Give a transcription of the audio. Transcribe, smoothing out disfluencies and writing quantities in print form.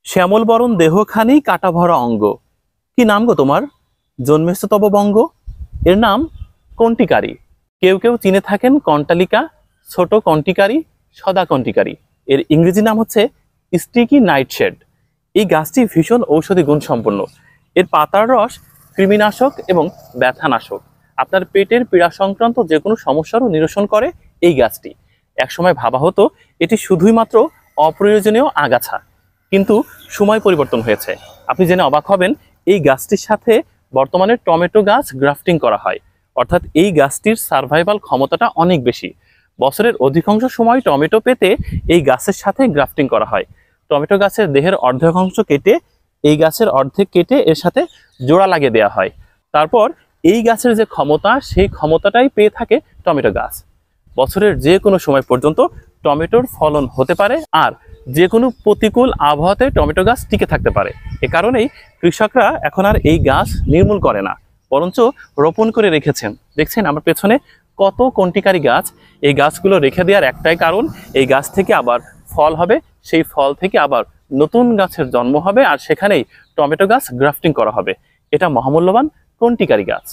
শ্যামল বরণ দেহখানি কাটা ভরা অঙ্গ। কি নাম গো তোমার? জন্মেছে তব বঙ্গ। এর নাম কণ্টিকারি। কেউ কেউ চিনে থাকেন কণ্টালিকা, ছোট কণ্টিকারি, সদা কণ্টিকারি। এর ইংরেজি নাম হচ্ছে স্টিকি নাইটশেড। এই গাছটি ভীষণ ঔষধি গুণ সম্পন্ন। এর পাতার রস কৃমিনাশক এবং ব্যথানাশক। আপনার পেটের পীড়া সংক্রান্ত যে কোনো সমস্যারও নিরসন করে এই গাছটি। একসময় ভাবা হতো এটি শুধুই মাত্র অপ্রয়োজনীয় আগাছা, কিন্তু সময় পরিবর্তন হয়েছে। আপনি জেনে অবাক হবেন, এই গাছটির সাথে বর্তমানে টমেটো গাছ গ্রাফটিং করা হয়। অর্থাৎ এই গাছটির সার্ভাইভাল ক্ষমতাটা অনেক বেশি। বছরের অধিকাংশ সময় টমেটো পেতে এই গাছের সাথে গ্রাফটিং করা হয়। টমেটো গাছের দেহের অর্ধেকাংশ কেটে এই গাছের অর্ধেক কেটে এর সাথে জোড়া লাগিয়ে দেওয়া হয়। তারপর এই গাছের যে ক্ষমতা, সেই ক্ষমতাটাই পেয়ে থাকে টমেটো গাছ। বছরের যে কোনো সময় পর্যন্ত টমেটোর ফলন হতে পারে, আর যে কোনো প্রতিকূল আবহাওয়াতে টমেটো গাছ টিকে থাকতে পারে। এ কারণেই কৃষকরা এখন আর এই গাছ নির্মূল করে না, বরঞ্চ রোপণ করে রেখেছেন। দেখছেন আমার পেছনে কত কণ্টিকারি গাছ। এই গাছগুলো রেখে দেওয়ার একটাই কারণ, এই গাছ থেকে আবার ফল হবে, সেই ফল থেকে আবার নতুন গাছের জন্ম হবে, আর সেখানেই টমেটো গাছ গ্রাফটিং করা হবে। এটা মহামূল্যবান কণ্টিকারি গাছ।